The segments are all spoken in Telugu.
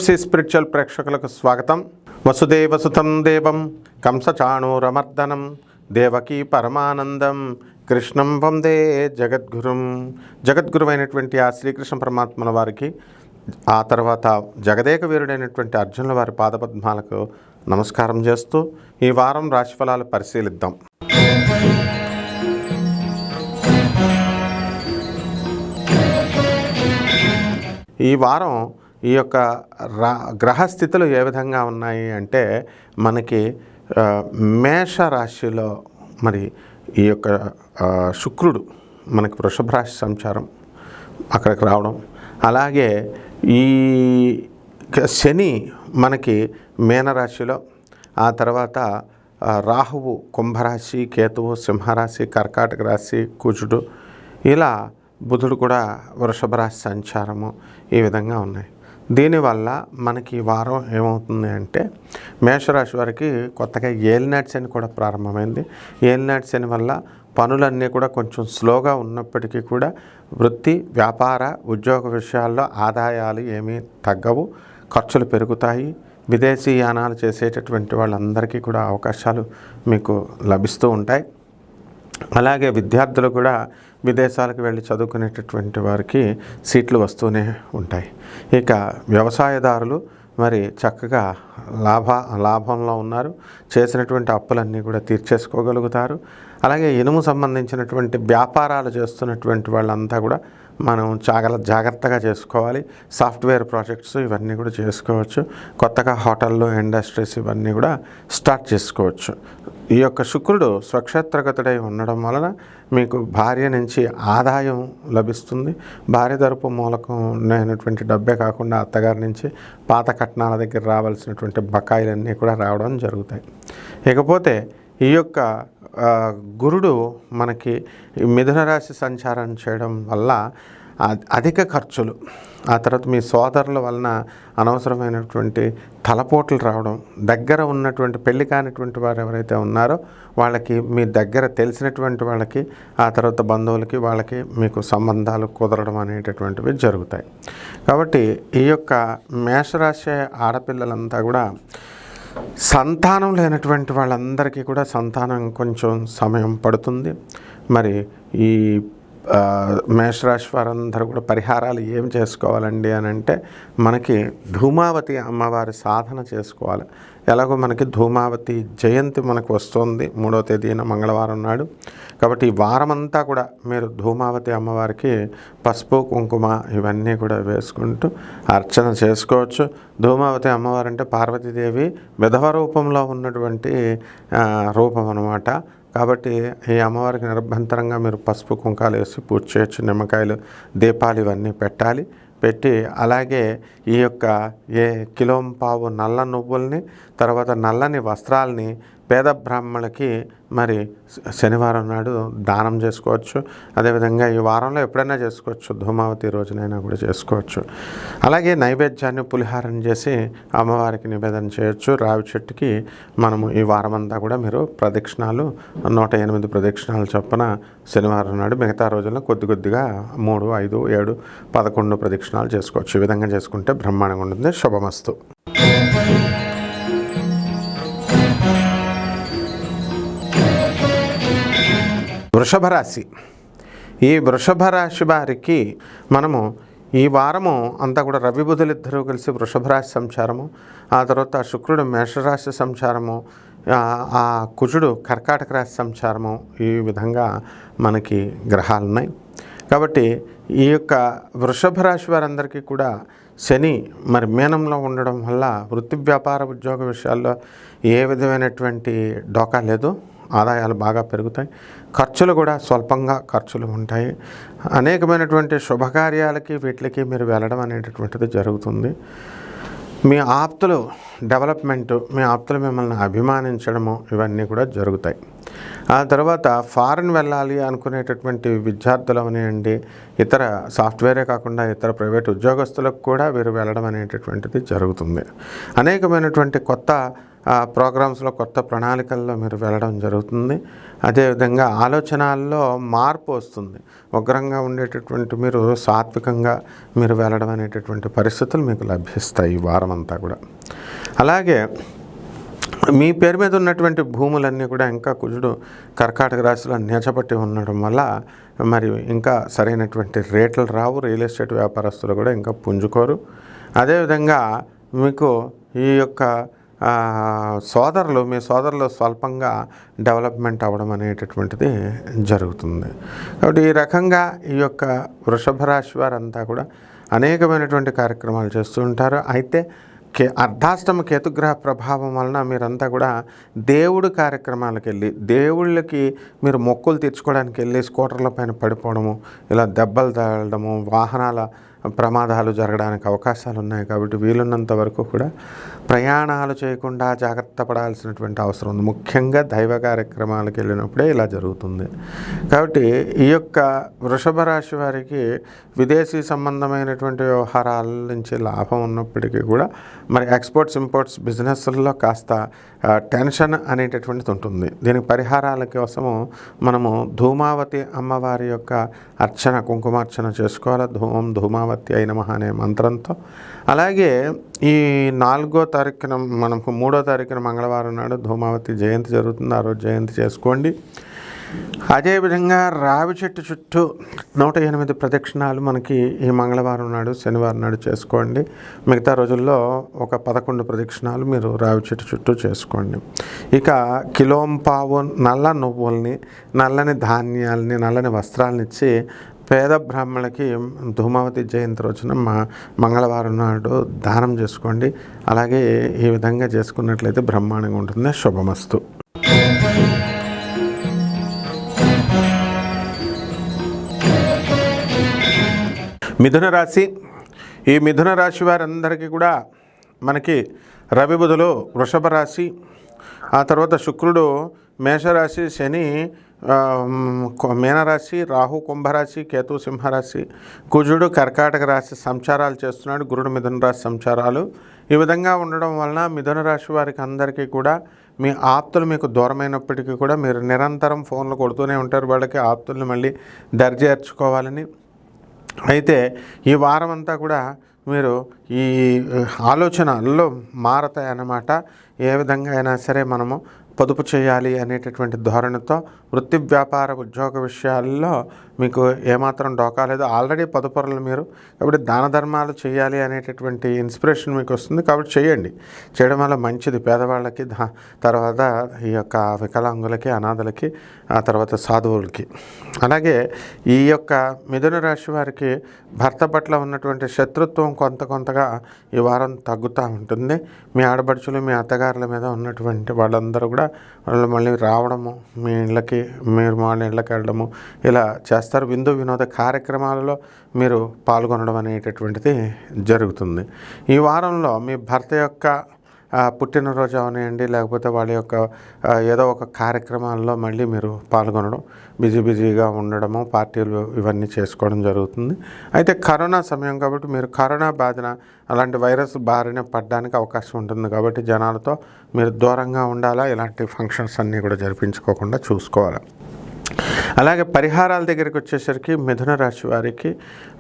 తులసి స్పిరిచువల్ ప్రేక్షకులకు స్వాగతం. వసుదేవసుతం దేవం కంసచాణూరమర్దనం దేవకీ పరమానందం కృష్ణం వందే జగద్గురుం. జగద్గురువైనటువంటి ఆ శ్రీకృష్ణ పరమాత్మల వారికి, ఆ తర్వాత జగదేక వీరుడైనటువంటి అర్జునుల వారి పాదపద్మాలకు నమస్కారం చేస్తూ ఈ వారం రాశిఫలాలు పరిశీలిద్దాం. ఈ వారం ఈ యొక్క గ్రహస్థితులు ఏ విధంగా ఉన్నాయి అంటే, మనకి మేషరాశిలో మరి ఈ యొక్క శుక్రుడు మనకి వృషభ రాశి సంచారం అక్కడికి రావడం, అలాగే ఈ శని మనకి మీనరాశిలో, ఆ తర్వాత రాహువు కుంభరాశి, కేతువు సింహరాశి, కర్కాటక రాశి, కుజుడు, ఇలా బుధుడు కూడా వృషభ రాశి సంచారము ఈ విధంగా ఉన్నాయి. దీనివల్ల మనకి ఈ వారం ఏమవుతుంది అంటే, మేషరాశి వారికి కొత్తగా ఏలినాటి శని కూడా ప్రారంభమైంది. ఏలినాటి శని వల్ల పనులన్నీ కూడా కొంచెం స్లోగా ఉన్నప్పటికీ కూడా వృత్తి, వ్యాపార, ఉద్యోగ విషయాల్లో ఆదాయాలు ఏమీ తగ్గవు, ఖర్చులు పెరుగుతాయి. విదేశీ యానాలు చేసేటటువంటి వాళ్ళందరికీ కూడా అవకాశాలు మీకు లభిస్తూ ఉంటాయి. అలాగే విద్యార్థులు కూడా విదేశాలకు వెళ్ళి చదువుకునేటటువంటి వారికి సీట్లు వస్తూనే ఉంటాయి. ఇక వ్యవసాయదారులు మరి చక్కగా లాభంలో ఉన్నారు. చేసినటువంటి అప్పులన్నీ కూడా తీర్చేసుకోగలుగుతారు. అలాగే ఇనుము సంబంధించినటువంటి వ్యాపారాలు చేస్తున్నటువంటి వాళ్ళంతా కూడా మనం జాగ్రత్తగా చేసుకోవాలి. సాఫ్ట్వేర్ ప్రాజెక్ట్స్ ఇవన్నీ కూడా చేసుకోవచ్చు. కొత్తగా హోటళ్ళు, ఇండస్ట్రీస్ ఇవన్నీ కూడా స్టార్ట్ చేసుకోవచ్చు. ఈ యొక్క శుక్రుడు స్వక్షేత్రగతుడై ఉండడం వలన మీకు భార్య నుంచి ఆదాయం లభిస్తుంది. భార్య తరపు మూలకం అయినటువంటి డబ్బే కాకుండా అత్తగారి నుంచి పాత కట్నాల దగ్గర రావాల్సినటువంటి బకాయిలన్నీ కూడా రావడం జరుగుతాయి. ఇకపోతే ఈ యొక్క గురుడు మనకి మిథున రాశి సంచారం చేయడం వల్ల అధిక ఖర్చులు, ఆ తర్వాత మీ సోదరుల వలన అనవసరమైనటువంటి తలపోట్లు రావడం, దగ్గర ఉన్నటువంటి పెళ్లి కానిటువంటి వారు ఎవరైతే ఉన్నారో వాళ్ళకి, మీ దగ్గర తెలిసినటువంటి వాళ్ళకి, ఆ తర్వాత బంధువులకి, వాళ్ళకి మీకు సంబంధాలు కుదరడం అనేటటువంటివి జరుగుతాయి. కాబట్టి ఈ యొక్క మేషరాశి ఆడపిల్లలంతా కూడా సంతానం లేనటువంటి వాళ్ళందరికీ కూడా సంతానం కొంచెం సమయం పడుతుంది. మరి ఈ మేషరాశి వారందరూ కూడా పరిహారాలు ఏం చేసుకోవాలండి అని అంటే, మనకి ధూమావతి అమ్మవారి సాధన చేసుకోవాలి. ఎలాగో మనకి ధూమావతి జయంతి మనకు వస్తుంది 3వ తేదీన మంగళవారం నాడు. కాబట్టి ఈ వారమంతా కూడా మీరు ధూమావతి అమ్మవారికి పసుపు, కుంకుమ ఇవన్నీ కూడా వేసుకుంటూ అర్చన చేసుకోవచ్చు. ధూమావతి అమ్మవారు అంటే పార్వతీదేవి విధవ రూపంలో ఉన్నటువంటి రూపం అన్నమాట. కాబట్టి ఈ అమ్మవారికి నిరభ్యంతరంగా మీరు పసుపు కుంకాలు వేసి పూజ చేయొచ్చు. నిమ్మకాయలు, దీపాలు ఇవన్నీ పెట్టాలి. పెట్టి అలాగే ఈ యొక్క కిలోంపావు నల్ల నువ్వుల్ని, తర్వాత నల్లని వస్త్రాలని పేద బ్రాహ్మణులకి మరి శనివారం నాడు దానం చేసుకోవచ్చు. అదేవిధంగా ఈ వారంలో ఎప్పుడైనా చేసుకోవచ్చు, ధూమావతి రోజునైనా కూడా చేసుకోవచ్చు. అలాగే నైవేద్యాన్ని పులిహారం చేసి అమ్మవారికి నివేదన చేయొచ్చు. రావి చెట్టుకి మనము ఈ వారమంతా కూడా మీరు ప్రదక్షిణాలు 108 ప్రదక్షిణాలు చొప్పున శనివారం నాడు, మిగతా రోజుల్లో కొద్దిగా 3, 5, 7, 11 ప్రదక్షిణాలు చేసుకోవచ్చు. ఈ విధంగా చేసుకుంటే బ్రహ్మాండంగా ఉంటుంది. శుభమస్తు. వృషభ రాశి. ఈ వృషభ రాశి వారికి మనము ఈ వారము అంతా కూడా రవి బుధులిద్దరూ కలిసి వృషభ రాశి సంచారము, ఆ తర్వాత శుక్రుడు మేషరాశి సంచారము, ఆ కుజుడు కర్కాటక రాశి సంచారము, ఈ విధంగా మనకి గ్రహాలు ఉన్నాయి. కాబట్టి ఈ యొక్క వృషభ రాశి వారందరికీ కూడా శని మరి మీనంలో ఉండడం వల్ల వృత్తి, వ్యాపార, ఉద్యోగ విషయాల్లో ఏ విధమైనటువంటి డోకా లేదు. ఆదాయాలు బాగా పెరుగుతాయి. ఖర్చులు కూడా స్వల్పంగా ఖర్చులు ఉంటాయి. అనేకమైనటువంటి శుభకార్యాలకి వీటికి మీరు వెళ్ళడం అనేటటువంటిది జరుగుతుంది. మీ ఆప్తులు డెవలప్మెంటు, మీ ఆప్తులు మిమ్మల్ని అభిమానించడము ఇవన్నీ కూడా జరుగుతాయి. ఆ తర్వాత ఫారెన్ వెళ్ళాలి అనుకునేటటువంటి విద్యార్థులు అవనివ్వండి, ఇతర సాఫ్ట్వేరే కాకుండా ఇతర ప్రైవేట్ ఉద్యోగస్తులకు కూడా వీరు వెళ్ళడం అనేటటువంటిది జరుగుతుంది. అనేకమైనటువంటి కొత్త ప్రోగ్రామ్స్లో కొత్త ప్రణాళికల్లో మీరు వెళ్ళడం జరుగుతుంది. అదేవిధంగా ఆలోచనల్లో మార్పు వస్తుంది. ఉగ్రంగా ఉండేటటువంటి మీరు సాత్వికంగా మీరు వెళ్ళడం అనేటటువంటి పరిస్థితులు మీకు లభిస్తాయి ఈ వారం అంతా కూడా. అలాగే మీ పేరు మీద ఉన్నటువంటి భూములన్నీ కూడా ఇంకా కుజుడు కర్కాటక రాశిలో నీచపట్టి ఉండడం వల్ల మరి ఇంకా సరైనటువంటి రేట్లు రావు. రియల్ ఎస్టేట్ వ్యాపారస్తులు కూడా ఇంకా పుంజుకోరు. అదేవిధంగా మీకు ఈ యొక్క మీ సోదరులు స్వల్పంగా డెవలప్మెంట్ అవ్వడం అనేటటువంటిది జరుగుతుంది. కాబట్టి ఈ రకంగా ఈ యొక్క వృషభ రాశి వారంతా కూడా అనేకమైనటువంటి కార్యక్రమాలు చేస్తూ ఉంటారు. అయితే అర్ధాష్టమ కేతుగ్రహ ప్రభావం వలన మీరంతా కూడా దేవుడి కార్యక్రమాలకు వెళ్ళి దేవుళ్ళకి మీరు మొక్కులు తీర్చుకోవడానికి వెళ్ళి స్కూటర్ల పైన పడిపోవడము, ఇలా దెబ్బలు తగలడము, వాహనాల ప్రమాదాలు జరగడానికి అవకాశాలు ఉన్నాయి. కాబట్టి వీలున్నంత వరకు కూడా ప్రయాణాలు చేయకుండా జాగ్రత్త పడాల్సినటువంటి అవసరం ఉంది. ముఖ్యంగా దైవ కార్యక్రమాలకు వెళ్ళినప్పుడే ఇలా జరుగుతుంది. కాబట్టి ఈ యొక్క వృషభ రాశి వారికి విదేశీ సంబంధమైనటువంటి వ్యవహారాల నుంచి లాభం ఉన్నప్పటికీ కూడా మరి ఎక్స్పోర్ట్స్ ఇంపోర్ట్స్ బిజినెస్ల్లో కాస్త టెన్షన్ అనేటటువంటిది ఉంటుంది. దీనికి పరిహారాల కోసము మనము ధూమావతి అమ్మవారి యొక్క అర్చన, కుంకుమార్చన చేసుకోవాలి. ధూమావతి అయిన మహా అనే మంత్రంతో. అలాగే ఈ 4వ తారీఖున మనకు 3వ తారీఖున మంగళవారం నాడు ధూమావతి జయంతి జరుగుతుంది. ఆ రోజు జయంతి చేసుకోండి. అదేవిధంగా రావి చెట్టు చుట్టూ 108 ప్రదక్షిణాలు మనకి ఈ మంగళవారం నాడు శనివారం నాడు చేసుకోండి. మిగతా రోజుల్లో ఒక 11 ప్రదక్షిణాలు మీరు రావి చెట్టు చుట్టూ చేసుకోండి. ఇక కిలోంపావు నల్ల నువ్వుల్ని, నల్లని ధాన్యాలని, నల్లని వస్త్రాలని ఇచ్చి పేద బ్రాహ్మణులకి ధూమావతి జయంతి రోజున మంగళవారం నాడు దానం చేసుకోండి. అలాగే ఈ విధంగా చేసుకున్నట్లయితే బ్రహ్మాండంగా ఉంటుంది. శుభమస్తు. మిథున రాశి. ఈ మిథున రాశి వారందరికీ కూడా మనకి రవి బుధులు వృషభ రాశి, ఆ తర్వాత శుక్రుడు మేషరాశి, శని మీనరాశి, రాహు కుంభరాశి, కేతు సింహరాశి, కుజుడు కర్కాటక రాశి సంచారాలు చేస్తున్నాడు. గురుడు మిథున రాశి సంచారాలు. ఈ విధంగా ఉండడం వలన మిథున రాశి వారికి అందరికీ కూడా మీ ఆప్తులు మీకు దూరమైనప్పటికీ కూడా మీరు నిరంతరం ఫోన్లు కొడుతూనే ఉంటారు. వాళ్ళకి ఆప్తుల్ని మళ్ళీ దర్జేర్చుకోవాలని. అయితే ఈ వారం అంతా కూడా మీరు ఈ ఆలోచనల్లో మారతాయి అన్నమాట. ఏ విధంగా అయినా సరే మనము పొదుపు చేయాలి అనేటటువంటి ధోరణితో వృత్తి వ్యాపార ఉద్యోగ విషయాల్లో మీకు ఏమాత్రం డోకా లేదు. ఆల్రెడీ పొదుపరులు మీరు. కాబట్టి దాన ధర్మాలు చేయాలి అనేటటువంటి ఇన్స్పిరేషన్ మీకు వస్తుంది. కాబట్టి చేయండి. చేయడం వల్ల మంచిది. పేదవాళ్ళకి, తర్వాత ఈ యొక్క వికలాంగులకి, అనాథలకి, ఆ తర్వాత సాధువులకి. అలాగే ఈ యొక్క మిథున రాశి వారికి భర్త పట్ల ఉన్నటువంటి శత్రుత్వం కొంతగా ఈ వారం తగ్గుతూ ఉంటుంది. మీ ఆడపడుచులు, మీ అత్తగారుల మీద ఉన్నటువంటి వాళ్ళందరూ కూడా వాళ్ళు మళ్ళీ రావడము, మీ ఇళ్ళకి, మీరు వాళ్ళ ఇళ్ళకి వెళ్ళడము ఇలా చేస్తారు. విందు వినోద కార్యక్రమాలలో మీరు పాల్గొనడం అనేటటువంటిది జరుగుతుంది. ఈ వారంలో మీ భర్త యొక్క పుట్టినరోజు అవనివ్వండి, లేకపోతే వాళ్ళ యొక్క ఏదో ఒక కార్యక్రమాల్లో మళ్ళీ మీరు పాల్గొనడం, బిజీగా ఉండడము, పార్టీలు ఇవన్నీ చేసుకోవడం జరుగుతుంది. అయితే కరోనా సమయం కాబట్టి మీరు కరోనా బాధిన అలాంటి వైరస్ బారిన పడడానికి అవకాశం ఉంటుంది. కాబట్టి జనాలతో మీరు దూరంగా ఉండాలా. ఇలాంటి ఫంక్షన్స్ అన్నీ కూడా జరిపించుకోకుండా చూసుకోవాలి. అలాగే పరిహారాల దగ్గరికి వచ్చేసరికి మిథున రాశి వారికి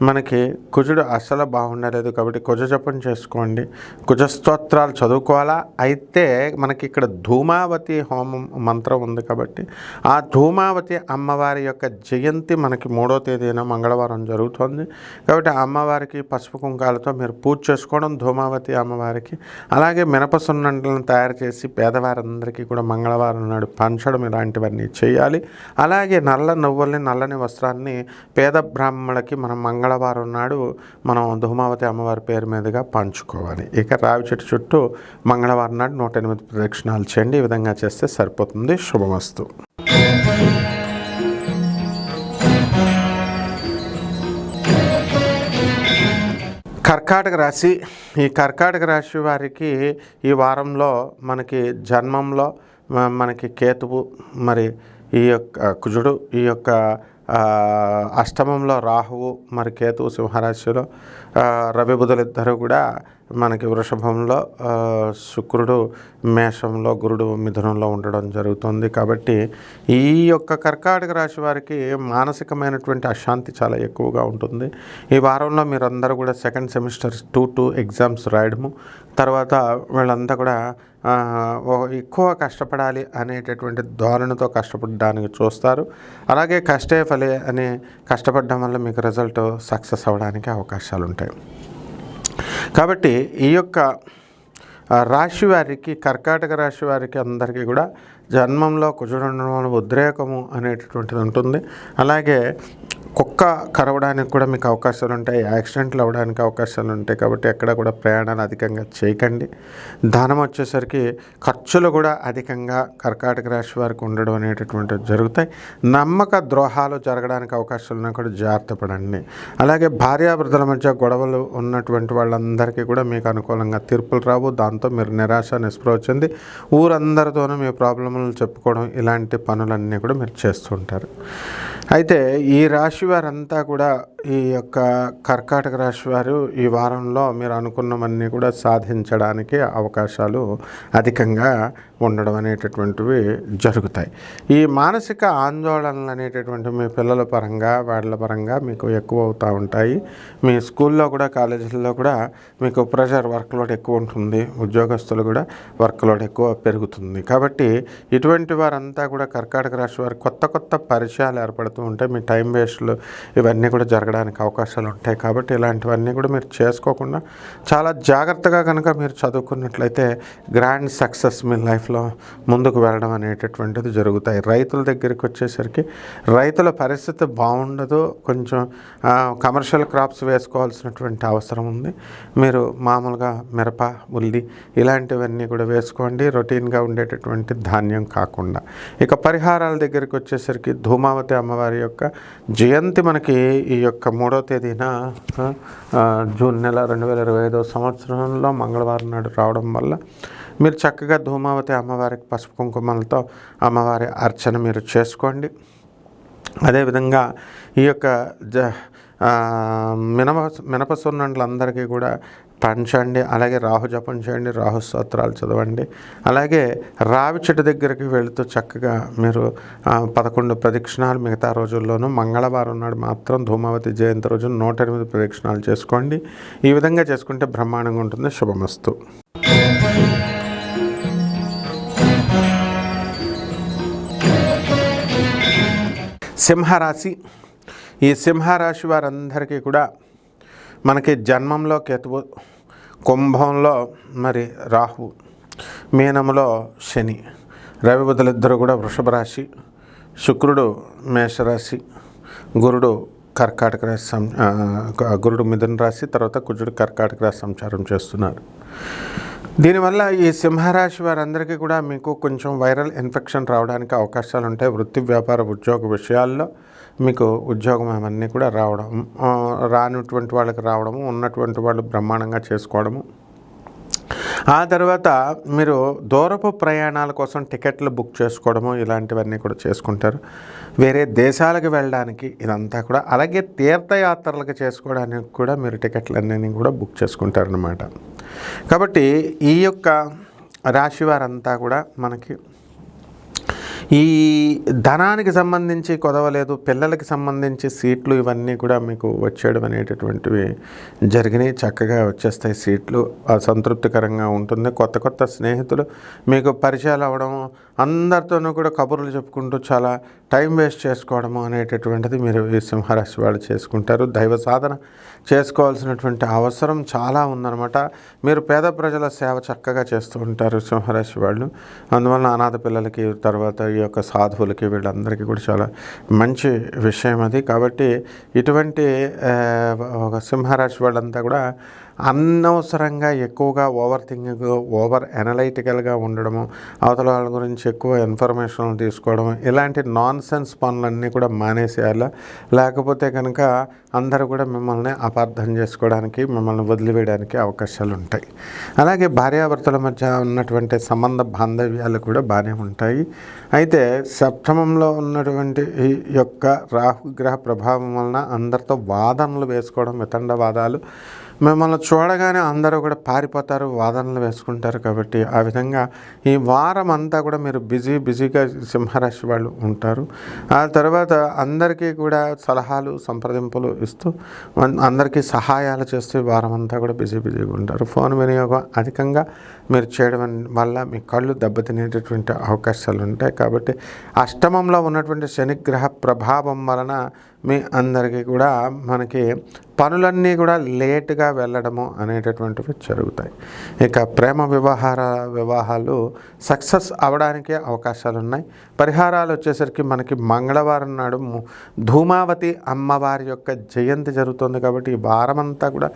మనకి కుజుడు అస్సలు బాగుండలేదు. కాబట్టి కుజ జపం చేసుకోండి, కుజ స్తోత్రాలు చదువుకోవాలా. అయితే మనకి ఇక్కడ ధూమావతి హోమం మంత్రం ఉంది కాబట్టి ఆ ధూమావతి అమ్మవారి యొక్క జయంతి మనకి 3వ తేదీన మంగళవారం జరుగుతుంది. కాబట్టి ఆ అమ్మవారికి పసుపు కుంకాలతో మీరు పూజ చేసుకోవడం, ధూమావతి అమ్మవారికి. అలాగే మినపసున్నండలను తయారు చేసి పేదవారందరికీ కూడా మంగళవారం నాడు పంచడం, ఇలాంటివన్నీ చేయాలి. అలాగే నల్ల నువ్వుల్ని, నల్లని వస్త్రాన్ని పేద బ్రాహ్మణులకి మనం మంగళవారం నాడు మనం ధూమావతి అమ్మవారి పేరు మీదుగా పంచుకోవాలి. ఇక రావి చెట్టు చుట్టూ మంగళవారం నాడు 108 ప్రదక్షిణాలు చేయండి. ఈ విధంగా చేస్తే సరిపోతుంది. శుభమస్తు. కర్కాటక రాశి. ఈ కర్కాటక రాశి వారికి ఈ వారంలో మనకి జన్మంలో మనకి కేతువు, మరి ఈ యొక్క కుజుడు, ఈ యొక్క అష్టమంలో రాహువు, మరి కేతువు సింహరాశిలో, రవి బుధులు ఇద్దరు కూడా మనకి వృషభంలో, శుక్రుడు మేషంలో, గురుడు మిథునంలో ఉండడం జరుగుతుంది. కాబట్టి ఈ యొక్క కర్కాటక రాశి వారికి మానసికమైనటువంటి అశాంతి చాలా ఎక్కువగా ఉంటుంది. ఈ వారంలో మీరందరూ కూడా సెకండ్ సెమిస్టర్ 2 ఎగ్జామ్స్ రాయడము, తర్వాత వీళ్ళంతా కూడా ఎక్కువ కష్టపడాలి అనేటటువంటి ధోరణితో కష్టపడడానికి చూస్తారు. అలాగే కష్టే ఫలే అని కష్టపడడం వల్ల మీకు రిజల్ట్ సక్సెస్ అవ్వడానికి అవకాశాలు ఉంటాయి. కాబట్టి ఈ యొక్క రాశి వారికి, కర్కాటక రాశి వారికి అందరికీ కూడా జన్మంలో కుజుడు ఉండడం వల్ల ఉద్రేకము అనేటటువంటిది ఉంటుంది. అలాగే కుక్క కరవడానికి కూడా మీకు అవకాశాలు ఉంటాయి, యాక్సిడెంట్లు అవ్వడానికి అవకాశాలు ఉంటాయి. కాబట్టి ఎక్కడ కూడా ప్రయాణాలు అధికంగా చేయకండి. ధనం వచ్చేసరికి ఖర్చులు కూడా అధికంగా కర్కాటక రాశి వారికి ఉండడం అనేటటువంటివి జరుగుతాయి. నమ్మక ద్రోహాలు జరగడానికి అవకాశాలు ఉన్నా కూడా జాగ్రత్త పడండి. అలాగే భార్యాభర్తల మధ్య గొడవలు ఉన్నటువంటి వాళ్ళందరికీ కూడా మీకు అనుకూలంగా తీర్పులు రావు. దాంతో మీరు నిరాశ, నిస్పృహ చెంది ఊరందరితోనూ మీ ప్రాబ్లములను చెప్పుకోవడం, ఇలాంటి పనులన్నీ కూడా మీరు చేస్తుంటారు. అయితే ఈ రాశి వారంతా కూడా, ఈ యొక్క కర్కాటక రాశి వారు ఈ వారంలో మీరు అనుకున్నవన్నీ కూడా సాధించడానికి అవకాశాలు అధికంగా ఉండడం అనేటటువంటివి జరుగుతాయి. ఈ మానసిక ఆందోళనలు అనేటటువంటి మీ పిల్లల పరంగా, వాళ్ళ పరంగా మీకు ఎక్కువ అవుతూ ఉంటాయి. మీ స్కూల్లో కూడా, కాలేజీల్లో కూడా మీకు ప్రెషర్, వర్క్లోడ్ ఎక్కువ ఉంటుంది. ఉద్యోగస్తులు కూడా వర్క్లోడ్ ఎక్కువ పెరుగుతుంది. కాబట్టి ఇటువంటి వారంతా కూడా, కర్కాటక రాశి వారు కొత్త కొత్త పరిచయాలు ఏర్పడుతూ ఉంటాయి. మీ టైం వేస్ట్లు ఇవన్నీ కూడా జరగడానికి అవకాశాలు ఉంటాయి. కాబట్టి ఇలాంటివన్నీ కూడా మీరు చేసుకోకుండా చాలా జాగ్రత్తగా కనుక మీరు చదువుకున్నట్లయితే గ్రాండ్ సక్సెస్ మీ లైఫ్లో ముందుకు వెళ్ళడం అనేటటువంటిది జరుగుతాయి. రైతుల దగ్గరికి వచ్చేసరికి రైతుల పరిస్థితి బాగుండదు. కొంచెం కమర్షియల్ క్రాప్స్ వేసుకోవాల్సినటువంటి అవసరం ఉంది. మీరు మామూలుగా మిరప, ఉల్లి ఇలాంటివన్నీ కూడా వేసుకోండి, రొటీన్గా ఉండేటటువంటి ధాన్యం కాకుండా. ఇక పరిహారాల దగ్గరికి వచ్చేసరికి ధూమావతి అమ్మవారి యొక్క జయంతి మనకి ఈ యొక్క 3వ తేదీన జూన్ నెల 2025 సంవత్సరంలో మంగళవారం నాడు రావడం వల్ల మీరు చక్కగా ధూమావతి అమ్మవారికి పసుపు కుంకుమలతో అమ్మవారి అర్చన మీరు చేసుకోండి. అదేవిధంగా ఈ యొక్క మినప సున్నుండలందరికీ కూడా పంచండి. అలాగే రాహు జపం చేయండి, రాహు స్తోత్రాలు చదవండి. అలాగే రావి చెట్టు దగ్గరికి వెళుతూ చక్కగా మీరు 11 ప్రదక్షిణాలు మిగతా రోజుల్లోనూ మంగళవారం నాడు మాత్రం ధూమావతి జయంతి రోజు 108 ప్రదక్షిణాలు చేసుకోండి. ఈ విధంగా చేసుకుంటే బ్రహ్మాండంగా ఉంటుంది. శుభమస్తు. సింహరాశి. ఈ సింహరాశి వారందరికీ కూడా మనకి జన్మంలో కేతువు, కుంభంలో మరి రాహు, మీనంలో శని, రవి బుధులిద్దరూ కూడా వృషభ రాశి, శుక్రుడు మేషరాశి, గురుడు కర్కాటక రాశి, గురుడు మిథున రాశి, తర్వాత కుజుడు కర్కాటక రాశి సంచారం చేస్తున్నారు. దీనివల్ల ఈ సింహరాశి వారందరికీ కూడా మీకు కొంచెం వైరల్ ఇన్ఫెక్షన్ రావడానికి అవకాశాలు ఉంటాయి. వృత్తి, వ్యాపార, ఉద్యోగ విషయాల్లో మీకు ఉద్యోగం అవన్నీ కూడా రావడం, రానటువంటి వాళ్ళకి రావడము, ఉన్నటువంటి వాళ్ళు బ్రహ్మాండంగా చేసుకోవడము. ఆ తర్వాత మీరు దూరపు ప్రయాణాల కోసం టికెట్లు బుక్ చేసుకోవడము, ఇలాంటివన్నీ కూడా చేసుకుంటారు. వేరే దేశాలకు వెళ్ళడానికి ఇదంతా కూడా. అలాగే తీర్థయాత్రలకు చేసుకోవడానికి కూడా మీరు టికెట్లన్నీ కూడా బుక్ చేసుకుంటారనమాట. కాబట్టి ఈ యొక్క రాశి వారంతా కూడా మనకి ఈ ధనానికి సంబంధించి కొదవలేదు, పిల్లలకి సంబంధించి సీట్లు ఇవన్నీ కూడా మీకు వచ్చేయడం అనేటటువంటివి జరిగినాయి. చక్కగా వచ్చేస్తాయి సీట్లు, సంతృప్తికరంగా ఉంటుంది. కొత్త కొత్త స్నేహితులు మీకు పరిచయాలు అవ్వడం, అందరితోనూ కూడా కబుర్లు చెప్పుకుంటూ చాలా టైం వేస్ట్ చేసుకోవడము అనేటటువంటిది మీరు ఈ సింహరాశి వాళ్ళు చేసుకుంటారు. దైవ సాధన చేసుకోవాల్సినటువంటి అవసరం చాలా ఉందన్నమాట. మీరు పేద ప్రజల సేవ చక్కగా చేస్తూ ఉంటారు సింహరాశి వాళ్ళు. అందువల్ల అనాథ పిల్లలకి, తర్వాత ఈ యొక్క సాధువులకి, వీళ్ళందరికీ కూడా చాలా మంచి విషయం అది. కాబట్టి ఇటువంటి ఒక సింహరాశి వాళ్ళంతా కూడా అనవసరంగా ఎక్కువగా ఓవర్ థింకింగ్, ఓవర్ అనలైటికల్గా ఉండడము, అవతల వాళ్ళ గురించి ఎక్కువ ఇన్ఫర్మేషన్ తీసుకోవడం, ఇలాంటి నాన్ సెన్స్ పనులన్నీ కూడా మానేసేయాలి. లేకపోతే కనుక అందరూ కూడా మిమ్మల్ని అపార్థం చేసుకోవడానికి, మిమ్మల్ని వదిలివేయడానికి అవకాశాలు ఉంటాయి. అలాగే భార్యాభర్తల మధ్య ఉన్నటువంటి సంబంధ బాంధవ్యాలు కూడా బాగానే ఉంటాయి. అయితే సప్తమంలో ఉన్నటువంటి ఈ యొక్క రాహుగ్రహ ప్రభావం వలన అందరితో వాదనలు వేసుకోవడం, వితండ వాదాలు, మిమ్మల్ని చూడగానే అందరూ కూడా పారిపోతారు, వాదనలు వేసుకుంటారు. కాబట్టి ఆ విధంగా ఈ వారం అంతా కూడా మీరు బిజీగా సింహరాశి వాళ్ళు ఉంటారు. ఆ తర్వాత అందరికీ కూడా సలహాలు సంప్రదింపులు ఇస్తూ అందరికీ సహాయాలు చేస్తూ వారం అంతా కూడా బిజీగా ఉంటారు. ఫోన్ వినియోగం అధికంగా మీరు చేయడం వల్ల మీ కళ్ళు దెబ్బతినేటటువంటి అవకాశాలు ఉంటాయి. కాబట్టి అష్టమంలో ఉన్నటువంటి శనిగ్రహ ప్రభావం వలన మీ అందరికీ కూడా మనకి పనులన్నీ కూడా లేటుగా వెళ్ళడము అనేటటువంటివి జరుగుతాయి. ఇక ప్రేమ వివాహాలు సక్సెస్ అవడానికే అవకాశాలు ఉన్నాయి. పరిహారాలు వచ్చేసరికి మనకి మంగళవారం నాడు ధూమావతి అమ్మవారి యొక్క జయంతి జరుగుతుంది. కాబట్టి ఈ వారమంతా కూడా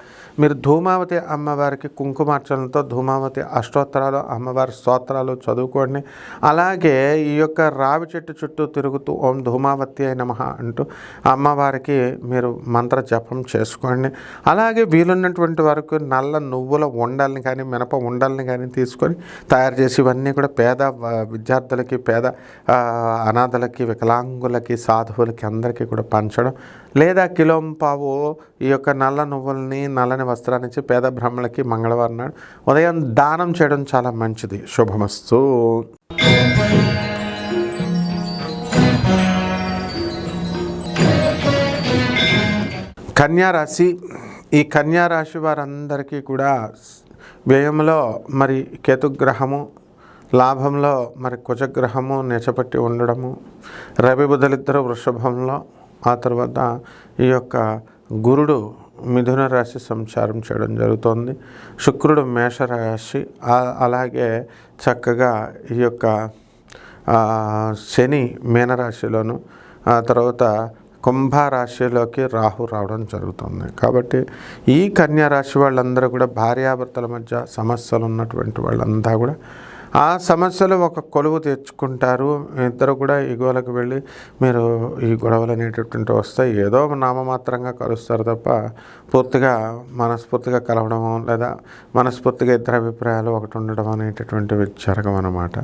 మీరు ధూమావతి అమ్మవారికి కుంకుమార్చనలతో ధూమావతి అష్టోత్తరాలు అమ్మవారి స్తోత్రాలు చదువుకోండి. అలాగే ఈ యొక్క రావి చెట్టు చుట్టూ తిరుగుతూ ఓం ధూమావతి అయి నమః అంటూ అమ్మవారికి మీరు మంత్ర జపం చేసుకోండి. అలాగే వీలున్నటువంటి వరకు నల్ల నువ్వుల ఉండల్ని కానీ మినప ఉండల్ని కానీ తీసుకొని తయారు చేసి ఇవన్నీ కూడా పేద విద్యార్థులకి, పేద అనాథలకి, వికలాంగులకి, సాధువులకి అందరికీ కూడా పంచడం, లేదా కిలోంపావు ఈ యొక్క నల్ల నువ్వుల్ని నల్లని వస్త్రాన్ని ఇచ్చి పేద బ్రాహ్మణులకి మంగళవారం నాడు ఉదయం దానం చేయడం చాలా మంచిది. శుభమస్తు. కన్యారాశి. ఈ కన్యారాశి వారందరికీ కూడా వ్యయంలో మరి కేతుగ్రహము, లాభంలో మరి కుజగ్రహము నీచపట్టి ఉండడము, రవి బుధులిద్దరూ వృషభంలో, ఆ తర్వాత ఈ యొక్క గురుడు మిథున రాశి సంచారం చేయడం జరుగుతోంది. శుక్రుడు మేషరాశి, అలాగే చక్కగా ఈ యొక్క శని మీనరాశిలోను, ఆ తర్వాత కుంభరాశిలోకి రాహు రావడం జరుగుతుంది. కాబట్టి ఈ కన్యారాశి వాళ్ళందరూ కూడా భార్యాభర్తల మధ్య సమస్యలు ఉన్నటువంటి వాళ్ళంతా కూడా ఆ సమస్యలు ఒక కొలువు తెచ్చుకుంటారు. ఇద్దరు కూడా ఈగోలకు వెళ్ళి మీరు ఈ గొడవలు అనేటటువంటి వస్తాయి. ఏదో నామమాత్రంగా కలుస్తారు తప్ప పూర్తిగా మనస్ఫూర్తిగా కలవడం లేదా మనస్ఫూర్తిగా ఇద్దరు అభిప్రాయాలు ఒకటి ఉండడం అనేటటువంటివి జరగమన్నమాట.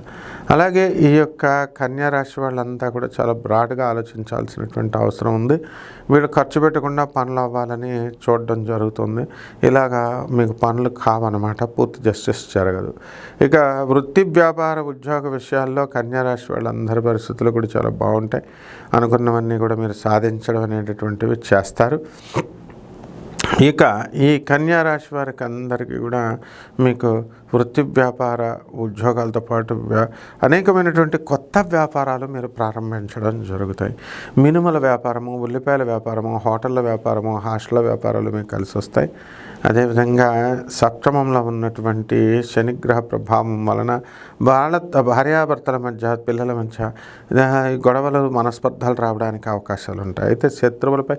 అలాగే ఈ యొక్క కన్యారాశి వాళ్ళంతా కూడా చాలా బ్రాడ్గా ఆలోచించాల్సినటువంటి అవసరం ఉంది. వీళ్ళు ఖర్చు పెట్టకుండా పనులు అవ్వాలని చూడడం జరుగుతుంది. ఇలాగా మీకు పనులు కావన్నమాట, పూర్తి జస్టిస్ జరగదు. ఇక వృత్తి, వ్యాపార, ఉద్యోగ విషయాల్లో కన్యారాశి వాళ్ళందరి పరిస్థితులు కూడా చాలా బాగుంటాయి. అనుకున్నవన్నీ కూడా మీరు సాధించడం అనేటటువంటివి చేస్తారు. ఇక ఈ కన్యారాశి వారికి అందరికీ కూడా మీకు వృత్తి, వ్యాపార, ఉద్యోగాలతో పాటు అనేకమైనటువంటి కొత్త వ్యాపారాలు మీరు ప్రారంభించడం జరుగుతాయి. మినుముల వ్యాపారము, ఉల్లిపాయల వ్యాపారము, హోటళ్ళ వ్యాపారము, హాస్టల్ వ్యాపారాలు మీకు కలిసి వస్తాయి. అదేవిధంగా సప్తమంలో ఉన్నటువంటి శనిగ్రహ ప్రభావం వలన భార్యాభర్తల మధ్య, పిల్లల మధ్య గొడవలు, మనస్పర్ధలు రావడానికి అవకాశాలు ఉంటాయి. అయితే శత్రువులపై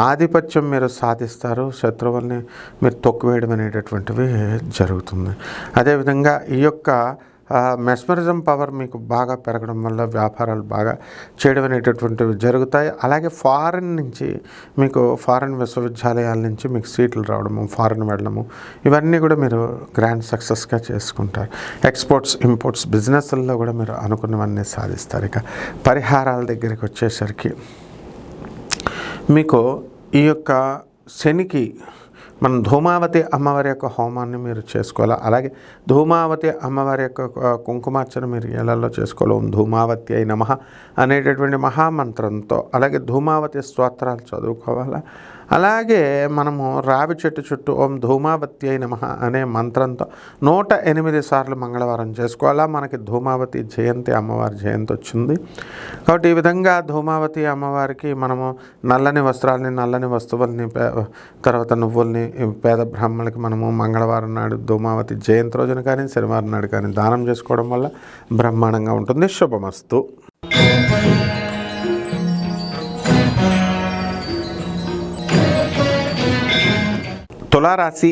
ఆధిపత్యం మీరు సాధిస్తారు. శత్రువుల్ని మీరు తొక్కువేయడం అనేటటువంటివి జరుగుతుంది. అదేవిధంగా ఈ యొక్క మెస్మరిజం పవర్ మీకు బాగా పెరగడం వల్ల వ్యాపారాలు బాగా చేయడం అనేటటువంటివి జరుగుతాయి. అలాగే ఫారెన్ నుంచి మీకు ఫారెన్ విశ్వవిద్యాలయాల నుంచి మీకు సీట్లు రావడము, ఫారెన్ వెళ్ళడము, ఇవన్నీ కూడా మీరు గ్రాండ్ సక్సెస్గా చేసుకుంటారు. ఎక్స్పోర్ట్స్, ఇంపోర్ట్స్, బిజినెస్ల్లో కూడా మీరు అనుకున్నవన్నీ సాధిస్తారు. ఇక పరిహారాల దగ్గరికి వచ్చేసరికి మీకు ఈ యొక్క శనికి మనం ధూమావతి అమ్మవారి యొక్క హోమాన్ని మీరు చేసుకోవాలి. అలాగే ధూమావతి అమ్మవారి యొక్క కుంకుమార్చన మీరు ఏళ్లలో చేసుకోవాలి. ఓం ధూమావతి అయి నమః అనేటటువంటి మహామంత్రంతో, అలాగే ధూమావతి స్తోత్రాలు చదువుకోవాలి. అలాగే మనము రావి చెట్టు చుట్టూ ఓం ధూమావతి అయి నమః అనే మంత్రంతో 108 సార్లు మంగళవారం చేసుకోవాలా. మనకి ధూమావతి జయంతి, అమ్మవారి జయంతి వచ్చింది. కాబట్టి ఈ విధంగా ధూమావతి అమ్మవారికి మనము నల్లని వస్త్రాలని, నల్లని వస్తువుల్ని, తర్వాత నువ్వుల్ని పేద బ్రాహ్మణులకి మనము మంగళవారం నాడు ధూమావతి జయంతి రోజున కానీ శనివారం నాడు కానీ దానం చేసుకోవడం వల్ల బ్రహ్మాండంగా ఉంటుంది. శుభమస్తు. తులారాశి.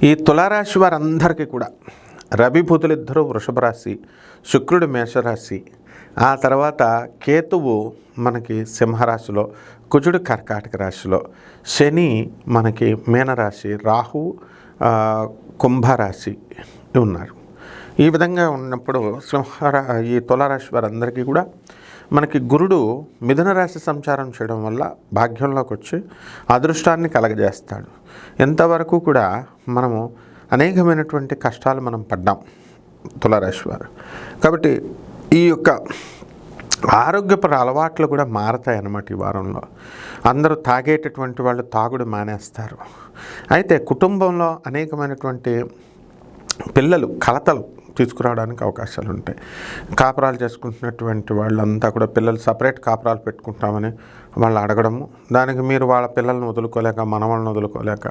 ఈ తులారాశి వారందరికీ కూడా రవి బుధులిద్దరూ వృషభ రాశి, శుక్రుడు మేషరాశి, ఆ తర్వాత కేతువు మనకి సింహరాశిలో, కుజుడు కర్కాటక రాశిలో, శని మనకి మీనరాశి, రాహు కుంభరాశి ఉన్నారు. ఈ విధంగా ఉన్నప్పుడు ఈ తులారాశి వారందరికీ కూడా మనకి గురుడు మిథున రాశి సంచారం చేయడం వల్ల భాగ్యంలోకి వచ్చి అదృష్టాన్ని కలగజేస్తాడు. ఎంతవరకు కూడా మనము అనేకమైనటువంటి కష్టాలు మనం పడ్డాం తులారాశి వారు. కాబట్టి ఈ యొక్క ఆరోగ్యపర అలవాట్లు కూడా మారతాయి అన్నమాట. ఈ వారంలో అందరూ తాగేటటువంటి వాళ్ళు తాగుడు మానేస్తారు. అయితే కుటుంబంలో అనేకమైనటువంటి పిల్లలు కలతలు తీసుకురావడానికి అవకాశాలు ఉంటాయి. కాపురాలు చేసుకుంటున్నటువంటి వాళ్ళంతా కూడా పిల్లలు సపరేట్ కాపురాలు పెట్టుకుంటామని వాళ్ళు అడగడము, దానికి మీరు వాళ్ళ పిల్లల్ని వదులుకోలేక మనవాళ్ళని వదులుకోలేక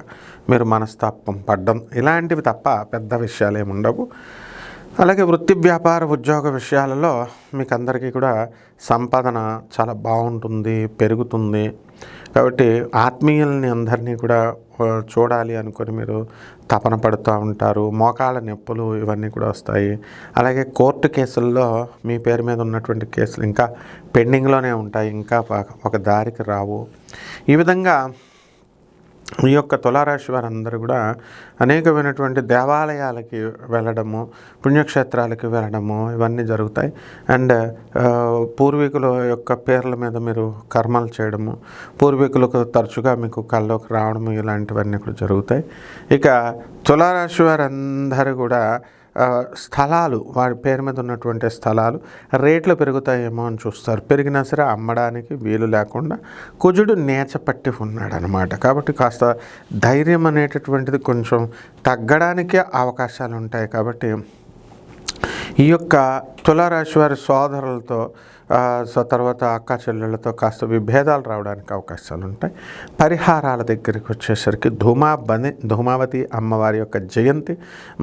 మీరు మనస్తాపం పడ్డం, ఇలాంటివి తప్ప పెద్ద విషయాలు ఏమి ఉండవు. అలాగే వృత్తి వ్యాపార ఉద్యోగ విషయాలలో మీకు అందరికీ కూడా సంపాదన చాలా బాగుంటుంది, పెరుగుతుంది. కాబట్టి ఆత్మీయుల్ని అందరినీ కూడా చూడాలి అనుకొని మీరు తపన పడుతూ ఉంటారు. మోకాళ్ళ నొప్పులు ఇవన్నీ కూడా వస్తాయి. అలాగే కోర్టు కేసుల్లో మీ పేరు మీద ఉన్నటువంటి కేసులు ఇంకా పెండింగ్లోనే ఉంటాయి, ఇంకా ఒక దారికి రావు. ఈ విధంగా ఈ యొక్క తులారాశి వారందరూ కూడా అనేకమైనటువంటి దేవాలయాలకి వెళ్ళడము, పుణ్యక్షేత్రాలకి వెళ్ళడము ఇవన్నీ జరుగుతాయి. అండ్ పూర్వీకుల యొక్క పేర్ల మీద మీరు కర్మలు చేయడము, పూర్వీకులకు తరచుగా మీకు కల్లోకి రావడము, ఇలాంటివన్నీ కూడా జరుగుతాయి. ఇక తులారాశి వారందరూ కూడా స్థలాలు, వారి పేరు మీద ఉన్నటువంటి స్థలాలు రేట్లు పెరుగుతాయేమో అని చూస్తారు. పెరిగినా సరే అమ్మడానికి వీలు లేకుండా కుజుడు నేచపట్టి ఉన్నాడు అనమాట. కాబట్టి కాస్త ధైర్యం అనేటటువంటిది కొంచెం తగ్గడానికి అవకాశాలు ఉంటాయి. కాబట్టి ఈ యొక్క తులారాశి వారి సోదరులతో తర్వాత అక్క చెల్లెళ్ళతో కాస్త విభేదాలు రావడానికి అవకాశాలు ఉంటాయి. పరిహారాల దగ్గరికి వచ్చేసరికి ధూమావతి అమ్మవారి యొక్క జయంతి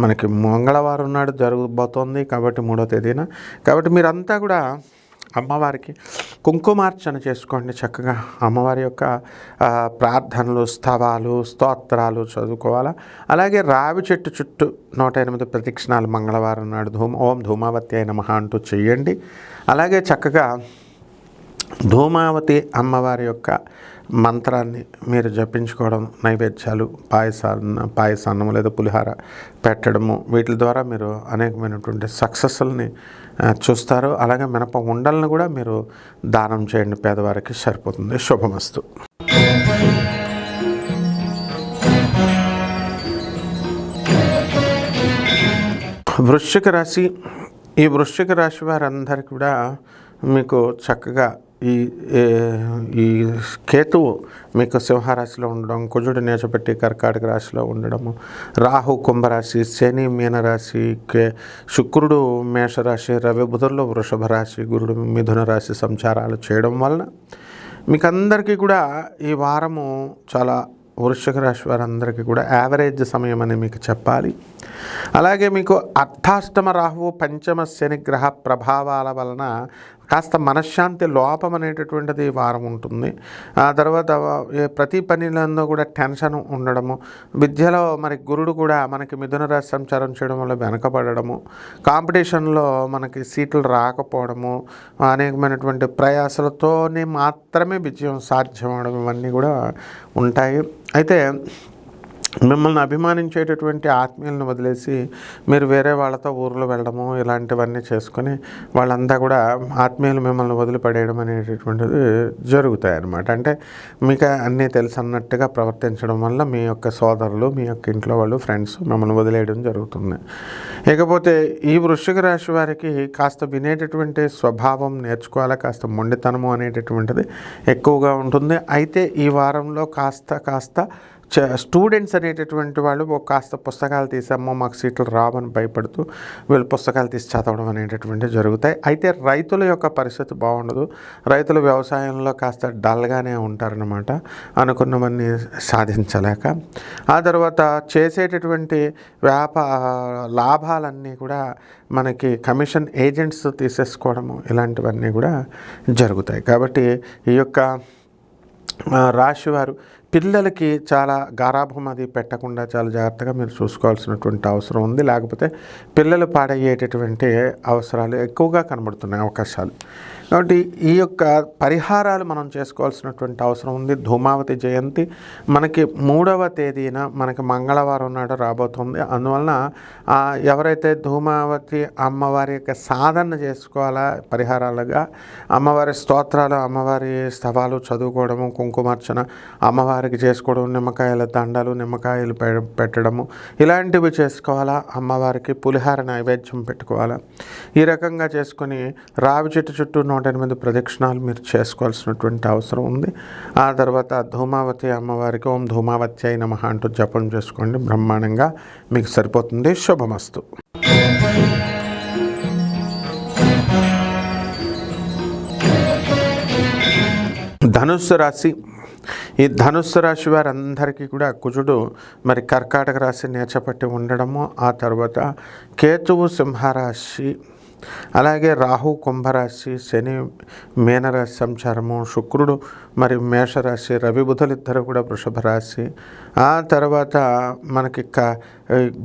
మనకి మంగళవారం నాడు జరగబోతోంది. కాబట్టి 3వ తేదీన. కాబట్టి మీరంతా కూడా అమ్మవారికి కుంకుమార్చన చేసుకోండి. చక్కగా అమ్మవారి యొక్క ప్రార్థనలు, స్తవాలు, స్తోత్రాలు చదువుకోవాలా. అలాగే రావి చెట్టు చుట్టూ 108 ప్రదక్షిణాలు మంగళవారం నాడు ఓం ధూమావతి అయిన నమః అంటూ చెయ్యండి. అలాగే చక్కగా ధూమావతి అమ్మవారి యొక్క మంత్రాన్ని మీరు జపించుకోవడం, నైవేద్యాలు, పాయసాన్నము లేదా పులిహార పెట్టడము, వీటి ద్వారా మీరు అనేకమైనటువంటి సక్సెస్ని చూస్తారు. అలాగే మినప ఉండలను కూడా మీరు దానం చేయండి, పేదవారికి సరిపోతుంది. శుభమస్తు. వృశ్చిక రాశి. ఈ వృశ్చిక రాశి వారందరికీ కూడా మీకు చక్కగా ఈ కేతువు మీకు సింహరాశిలో ఉండడం, కుజుడు నేచపెట్టి కర్కాటక రాశిలో ఉండడము, రాహు కుంభరాశి, శని మీనరాశి, శుక్రుడు మేషరాశి, రవి బుధుల్లో వృషభ రాశి, గురుడు మిథున రాశి సంచారాలు చేయడం వలన మీకు అందరికీ కూడా ఈ వారము చాలా వృశ్చిక రాశి వారందరికీ కూడా యావరేజ్ సమయం అని మీకు చెప్పాలి. అలాగే మీకు అర్ధాష్టమ రాహువు, పంచమ శని గ్రహ ప్రభావాల వలన కాస్త మనశ్శాంతి లోపం అనేటటువంటిది వారం ఉంటుంది. ఆ తర్వాత ప్రతి పనిలో కూడా టెన్షన్ ఉండడము, విద్యలో మరి గురుడు కూడా మనకి మిథున రాశి సంచారం చేయడం వల్ల వెనకబడము, కాంపిటీషన్లో మనకి సీట్లు రాకపోవడము, అనేకమైనటువంటి ప్రయాసాలతోనే మాత్రమే విజయం సాధ్యమవడం, ఇవన్నీ కూడా ఉంటాయి. అయితే మిమ్మల్ని అభిమానించేటటువంటి ఆత్మీయులను వదిలేసి మీరు వేరే వాళ్ళతో ఊర్లో వెళ్ళడము, ఇలాంటివన్నీ చేసుకొని వాళ్ళంతా కూడా ఆత్మీయులు మిమ్మల్ని వదిలిపడేయడం అనేటటువంటిది జరుగుతాయి అన్నమాట. అంటే మీకు అన్నీ తెలుసు అన్నట్టుగా ప్రవర్తించడం వల్ల మీ యొక్క సోదరులు, మీ యొక్క ఇంట్లో వాళ్ళు, ఫ్రెండ్స్ మిమ్మల్ని వదిలేయడం జరుగుతుంది. ఇకపోతే ఈ వృశ్చిక రాశి వారికి కాస్త వినేటటువంటి స్వభావం నేర్చుకోవాలి. కాస్త మొండితనము అనేటటువంటిది ఎక్కువగా ఉంటుంది. అయితే ఈ వారంలో కాస్త స్టూడెంట్స్ అనేటటువంటి వాళ్ళు కాస్త పుస్తకాలు తీసామో మాకు సీట్లు రావని భయపడుతూ వీళ్ళు పుస్తకాలు తీసి చదవడం అనేటటువంటివి జరుగుతాయి. అయితే రైతుల యొక్క పరిస్థితి బాగుండదు. రైతులు వ్యవసాయంలో కాస్త డల్గానే ఉంటారనమాట, అనుకున్నవన్నీ సాధించలేక. ఆ తర్వాత చేసేటటువంటి లాభాలన్నీ కూడా మనకి కమిషన్ ఏజెంట్స్ తీసేసుకోవడము, ఇలాంటివన్నీ కూడా జరుగుతాయి. కాబట్టి ఈ యొక్క రాశివారు పిల్లలకి చాలా గారాభం అది పెట్టకుండా చాలా జాగ్రత్తగా మీరు చూసుకోవాల్సినటువంటి అవసరం ఉంది. లేకపోతే పిల్లలు పాడయ్యేటటువంటి అవసరాలు ఎక్కువగా కనబడుతున్నాయి, అవకాశాలు. కాబట్టి ఈ యొక్క పరిహారాలు మనం చేసుకోవాల్సినటువంటి అవసరం ఉంది. ధూమావతి జయంతి మనకి 3వ తేదీన మనకి మంగళవారం నాడు రాబోతుంది. అందువలన ఎవరైతే ధూమావతి అమ్మవారి యొక్క సాధన చేసుకోవాలా, పరిహారాలుగా అమ్మవారి స్తోత్రాలు, అమ్మవారి స్తవాలు చదువుకోవడము, కుంకుమార్చన అమ్మవారికి చేసుకోవడం, నిమ్మకాయల దండలు, నిమ్మకాయలు పెట్టడము, ఇలాంటివి చేసుకోవాలా. అమ్మవారికి పులిహార నైవేద్యం పెట్టుకోవాలా. ఈ రకంగా చేసుకొని రావి చెట్టు చుట్టూ 108 ప్రదక్షిణాలు మీరు చేసుకోవాల్సినటువంటి అవసరం ఉంది. ఆ తర్వాత ధూమావతి అమ్మవారికి ఓం ధూమావత్యై నమః అంటూ జపం చేసుకోండి. బ్రహ్మాండంగా మీకు సరిపోతుంది. శుభమస్తు. ధనుస్సు రాశి. ఈ ధనుస్సు రాశి వారందరికీ కూడా కుజుడు మరి కర్కాటక రాశి నేచపట్టి ఉండడము, ఆ తర్వాత కేతువు సింహరాశి, అలాగే రాహు కుంభరాశి, శని మీనరాశి సంచారము, శుక్రుడు మరి మేషరాశి, రవి బుధులిద్దరూ కూడా వృషభ రాశి, ఆ తర్వాత మనకి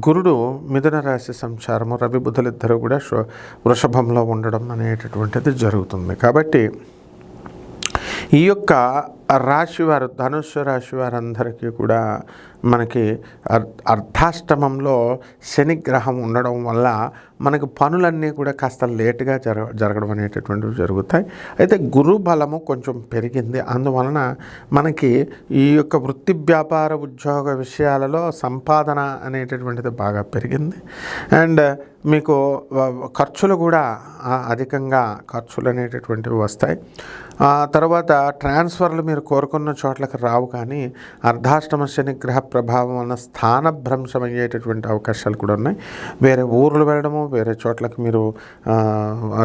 గురుడు మిథున రాశి సంచారము, రవి బుధులిద్దరూ కూడా వృషభంలో ఉండడం అనేటటువంటిది జరుగుతుంది. కాబట్టి ఈ యొక్క రాశివారు, ధనుస్సు రాశి వారందరికీ కూడా మనకి అర్ధాష్టమంలో శనిగ్రహం ఉండడం వల్ల మనకు పనులన్నీ కూడా కాస్త లేటుగా జరగడం అనేటటువంటివి జరుగుతాయి. అయితే గురు బలము కొంచెం పెరిగింది. అందువలన మనకి ఈ యొక్క వృత్తి వ్యాపార ఉద్యోగ విషయాలలో సంపాదన అనేటటువంటిది బాగా పెరిగింది. అండ్ మీకు ఖర్చులు కూడా అధికంగా ఖర్చులు అనేటటువంటివి వస్తాయి. తర్వాత ట్రాన్స్ఫర్లు మీరు కోరుకున్న చోట్లకి రావు, కానీ అర్ధాష్టమ శనిగ్రహ ప్రభావం వలన స్థానభ్రంశం అయ్యేటటువంటి అవకాశాలు కూడా ఉన్నాయి. వేరే ఊర్లు వెళ్ళడము, వేరే చోట్లకి మీరు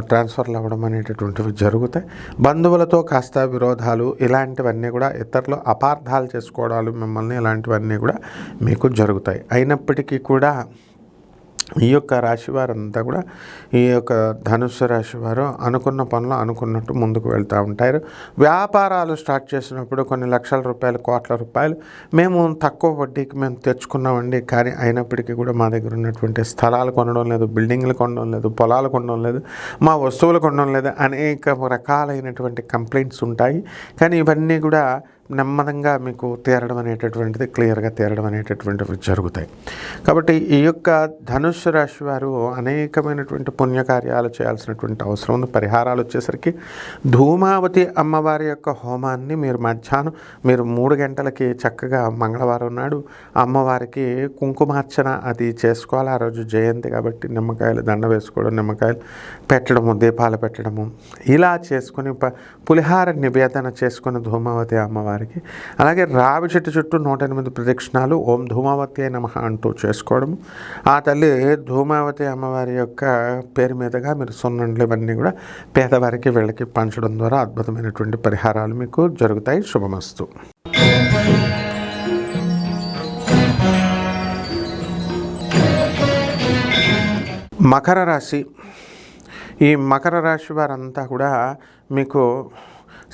ట్రాన్స్ఫర్లు అవ్వడం అనేటటువంటివి జరుగుతాయి. బంధువులతో కాస్త విరోధాలు ఇలాంటివన్నీ కూడా, ఇతరులు అపార్థాలు చేసుకోవడాలు మిమ్మల్ని, ఇలాంటివన్నీ కూడా మీకు జరుగుతాయి. అయినప్పటికీ కూడా ఈ యొక్క రాశి వారంతా కూడా, ఈ యొక్క ధనుస్సు రాశి వారు అనుకున్న పనులు అనుకున్నట్టు ముందుకు వెళ్తూ ఉంటారు. వ్యాపారాలు స్టార్ట్ చేసినప్పుడు కొన్ని లక్షల రూపాయలు, కోట్ల రూపాయలు మేము తక్కువ వడ్డీకి మేము తెచ్చుకున్నామండి, కానీ అయినప్పటికీ కూడా మా దగ్గర ఉన్నటువంటి స్థలాలు కొనడం లేదు, బిల్డింగ్లు కొనడం లేదు, పొలాలు కొనడం లేదు, మా వస్తువులు కొనడం లేదు, అనేక రకాలైనటువంటి కంప్లైంట్స్ ఉంటాయి. కానీ ఇవన్నీ కూడా నెమ్మదంగా మీకు తీరడం అనేటటువంటిది, క్లియర్గా తీరడం అనేటటువంటివి జరుగుతాయి. కాబట్టి ఈ యొక్క ధనుస్సు రాశి వారు అనేకమైనటువంటి పుణ్యకార్యాలు చేయాల్సినటువంటి అవసరం ఉంది. పరిహారాలు వచ్చేసరికి ధూమావతి అమ్మవారి యొక్క హోమాన్ని మీరు మధ్యాహ్నం 3 గంటలకి చక్కగా మంగళవారం నాడు అమ్మవారికి కుంకుమార్చన అది చేసుకోవాలి. ఆ రోజు జయంతి కాబట్టి నిమ్మకాయలు దండ వేసుకోవడం, నిమ్మకాయలు పెట్టడము, దీపాలు పెట్టడము, ఇలా చేసుకుని పులిహార నివేదన చేసుకుని ధూమావతి అమ్మవారికి, అలాగే రావి చెట్టు చుట్టూ 108 ప్రదక్షిణాలు ఓం ధూమావత్యై నమః అంటూ చేసుకోవడము. ఆ తల్లి ధూమావతి అమ్మవారి యొక్క పేరు మీదుగా మీరు సున్నుండలు ఇవన్నీ కూడా పేదవారికి వీళ్ళకి పంచడం ద్వారా అద్భుతమైనటువంటి పరిహారాలు మీకు జరుగుతాయి. శుభమస్తు. మకర రాశి. ఈ మకర రాశి వారంతా కూడా మీకు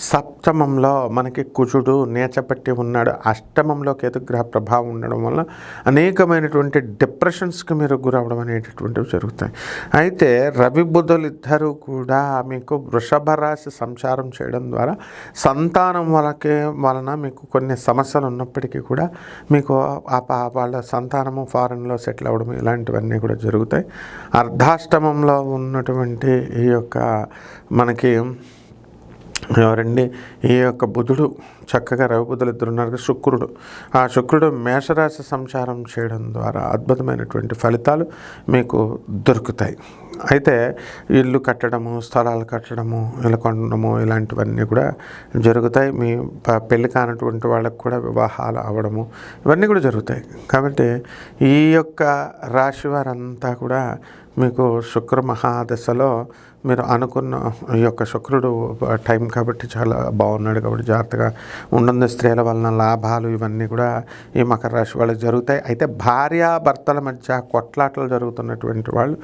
సప్తమంలో మనకి కుజుడు నేచపట్టి ఉన్నాడు, అష్టమంలో కేతుగ్రహ ప్రభావం ఉండడం వల్ల అనేకమైనటువంటి డిప్రెషన్స్కి మీరు గురవడం అనేటటువంటివి జరుగుతాయి. అయితే రవి బుధులు ఇద్దరూ కూడా మీకు వృషభ రాశి సంచారం చేయడం ద్వారా సంతానం వలన మీకు కొన్ని సమస్యలు ఉన్నప్పటికీ కూడా మీకు వాళ్ళ సంతానము ఫారెన్లో సెటిల్ అవ్వడం ఇలాంటివన్నీ కూడా జరుగుతాయి. అర్ధాష్టమంలో ఉన్నటువంటి ఈ యొక్క మనకి ఎవరండి, ఈ యొక్క బుధుడు చక్కగా రవి బుధులు ఇద్దరు ఉన్నారు. శుక్రుడు మేషరాశి సంచారం చేయడం ద్వారా అద్భుతమైనటువంటి ఫలితాలు మీకు దొరుకుతాయి. అయితే ఇల్లు కట్టడము, స్థలాలు కట్టడము, ఇల్లు కొనడము ఇలాంటివన్నీ కూడా జరుగుతాయి. మీ పెళ్లి కానటువంటి వాళ్ళకు కూడా వివాహాలు అవ్వడము ఇవన్నీ కూడా జరుగుతాయి. కాబట్టి ఈ యొక్క రాశి వారంతా కూడా మీకు శుక్ర మహాదశలో మీరు అనుకున్న ఈ యొక్క శుక్రుడు టైం కాబట్టి చాలా బాగున్నాడు కాబట్టి జాగ్రత్తగా ఉండండి. స్త్రీల వలన లాభాలు ఇవన్నీ కూడా ఈ మకర రాశి వాళ్ళకి జరుగుతాయి. అయితే భార్యాభర్తల మధ్య కొట్లాటలు జరుగుతున్నటువంటి వాళ్ళు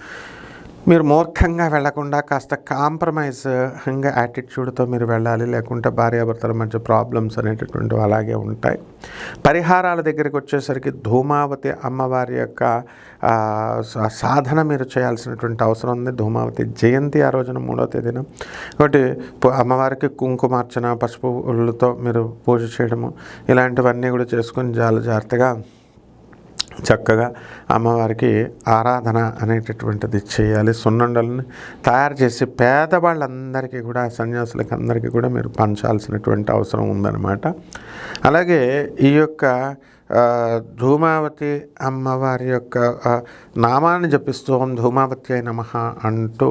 మీరు మూర్ఖంగా వెళ్లకుండా కాస్త కాంప్రమైజ్గా యాటిట్యూడ్తో మీరు వెళ్ళాలి. లేకుంటే భార్యాభర్తల మధ్య ప్రాబ్లమ్స్ అనేటటువంటివి అలాగే ఉంటాయి. పరిహారాల దగ్గరికి వచ్చేసరికి ధూమావతి అమ్మవారి యొక్క సాధన మీరు చేయాల్సినటువంటి అవసరం ఉంది. ధూమావతి జయంతి ఆ రోజున 3వ తేదీన. కాబట్టి అమ్మవారికి కుంకుమార్చన, పసుపులతో మీరు పూజ చేయడము, ఇలాంటివన్నీ కూడా చేసుకొని చాలా జాగ్రత్తగా చక్కగా అమ్మవారికి ఆరాధన అనేటటువంటిది చేయాలి. సున్నుండలను తయారు చేసి పేదవాళ్ళందరికీ కూడా, సన్యాసులకి అందరికీ కూడా మీరు పంచాల్సినటువంటి అవసరం ఉందన్నమాట. అలాగే ఈ యొక్క ధూమావతి అమ్మవారి యొక్క నామాన్ని జపిస్తూ ఓం ధూమావతి అయి నమః అంటూ